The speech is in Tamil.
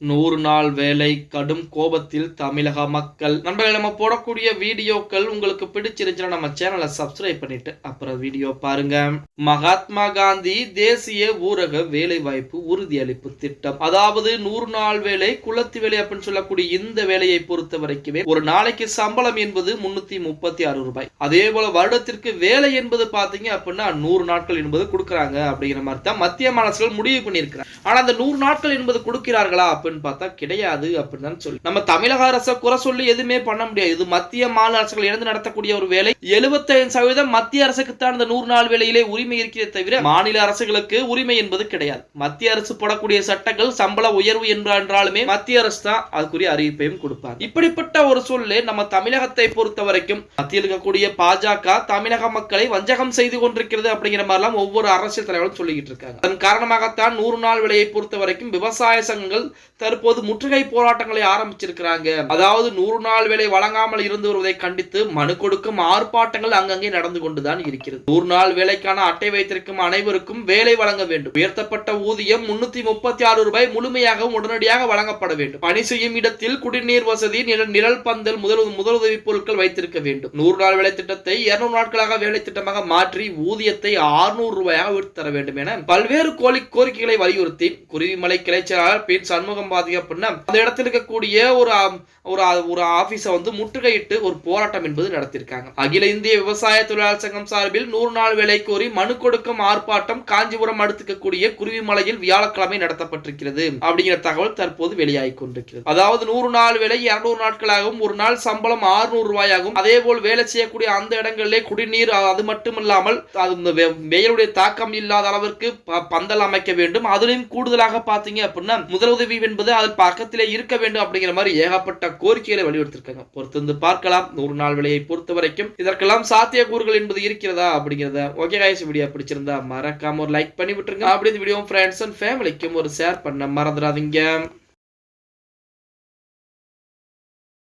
100 நாள் வேலை கடும் கோபத்தில் தமிழக மக்கள். நண்பர்களே, நம்ம போடக்கூடிய வீடியோக்கள் உங்களுக்கு பிடிச்சிருந்துச்சுன்னா நம்ம சேனலை சப்ஸ்கிரைப் பண்ணிட்டு அப்புறம் வீடியோ பாருங்க. மகாத்மா காந்தி தேசிய ஊரக வேலை வாய்ப்பு உறுதியளிப்பு திட்டம், அதாவது 100 நாள் வேலை குளத்து வேலை அப்படின்னு சொல்லக்கூடிய இந்த வேலையை பொறுத்த வரைக்குமே ஒரு நாளைக்கு சம்பளம் என்பது 336 ரூபாய். அதே போல வருடத்திற்கு வேலை என்பது பாத்தீங்க அப்படின்னா 100 நாட்கள் என்பது கொடுக்கறாங்க அப்படிங்கிற மாதிரி தான் மத்திய அரசுகள் முடிவு பண்ணியிருக்கிறாங்க. ஆனா அந்த 100 நாட்கள் என்பது கொடுக்கிறார்களா பார்த்தா கிடையாது அப்படின்னு சொல்லி நம்ம தமிழக அரசை குறை சொல்லி எதுவுமே பண்ண முடியாது. இது மத்திய மாநில அரசுகள் இணைந்து நடத்தக்கூடிய ஒரு வேலை. 75% மத்திய அரசுக்கு தான் இந்த 100 நாள் வேலையிலே உரிமை இருக்கிறதே தவிர மாநில அரசுகளுக்கு உரிமை என்பது கிடையாது. மத்திய அரசு போடக்கூடிய சட்டங்கள் சம்பள உயர்வு என்றாலுமே மத்திய அரசு தான் அதுக்குரிய அறிவிப்பையும் கொடுப்பாங்க. இப்படிப்பட்ட ஒரு சூழ்நிலை நம்ம தமிழகத்தை பொறுத்த வரைக்கும் மத்தியில் இருக்கக்கூடிய பாஜக தமிழக மக்களை வஞ்சகம் செய்து கொண்டிருக்கிறது அப்படிங்கிற மாதிரிலாம் ஒவ்வொரு அரசியல் தலைவர்களும் சொல்லிக்கிட்டு இருக்காங்க. அதன் காரணமாகத்தான் 100 நாள் வேலையை பொறுத்த வரைக்கும் விவசாய சங்கங்கள் தற்போது முற்றுகை போராட்டங்களை ஆரம்பிச்சிருக்கிறாங்க. அதாவது 100 நாள் வேலை வழங்காமல் இருந்து வருவதை கண்டித்து மனு கொடுக்கும் ஆர்ப்பாட்டங்கள் அங்கங்கே நடந்து கொண்டுதான் இருக்கிறது. 100 நாள் வேலைக்கான அட்டை வைத்திருக்கும் அனைவருக்கும் வேலை வழங்க வேண்டும். உயர்த்தப்பட்ட ஊதியம் 336 ரூபாய் முழுமையாகவும் உடனடியாக வழங்கப்பட வேண்டும். பணி செய்யும் இடத்தில் குடிநீர் வசதி, நிழல் பந்தல், முதலுதவி பொருட்கள் வைத்திருக்க வேண்டும். 100 நாள் வேலை திட்டத்தை 200 நாட்களாக வேலை திட்டமாக மாற்றி ஊதியத்தை 600 ரூபாயாக உயர்த்தி தர வேண்டும் என பல்வேறு கோரிக்கைகளை வலியுறுத்தி குருவிமலை கிளைச்சலாளர் பி சண்முகம் அந்த இடத்தில் இருக்கக்கூடிய ஒரு ஆபீஸை முற்றுகையிட்டு ஒரு போராட்டம் என்பது நடத்திருக்காங்க. அகில இந்திய விவசாய தொழிலாளர் சங்கம் சார்பில் 100 நாள் வேலை கோரி மனு கொடுக்கும் ஆர்ப்பாட்டம் காஞ்சிபுரம் அடுத்துக்கக்கூடிய குருவிமலையில் வியாழக்கிழமை நடத்தப்பட்டிருக்கிறது அப்படிங்கிற தகவல் தற்போது வெளியாகி கொண்டிருக்கிறது. அதாவது 100 நாள் வேலை 200 நாட்களாகவும் ஒரு நாள் சம்பளம் 600 ரூபாயாகும். அதே போல் வேலை செய்யக்கூடிய அந்த இடங்களிலே குடிநீர், அது மட்டுமில்லாமல் வெயிலுடைய தாக்கம் இல்லாத அளவிற்கு பந்தல் அமைக்க வேண்டும். அதிலும் கூடுதலாக பாத்தீங்க அப்படின்னா முதலுதவி என்பது அது பக்கத்திலே இருக்க வேண்டும் அப்படிங்கிற மாதிரி ஏகப்பட்ட கோரிக்கைகளை வலியுறுத்திருக்காங்க. பொறுத்து பார்க்கலாம் 100 நாள் வேலையை பொறுத்த வரைக்கும் இதற்கெல்லாம் சாத்தியக்கூறுகள் என்பது இருக்கிறதா அப்படிங்கிறத. ஓகே गाइस, வீடியோ பிடிச்சிருந்தா மறக்காம ஒரு லைக் பண்ணி விட்டுருங்க. அப்படி இந்த வீடியோ ஃப்ரெண்ட்ஸ் அண்ட் ஃபேமிலிக்கும் ஒரு ஷேர் பண்ண மறந்துடாதீங்க.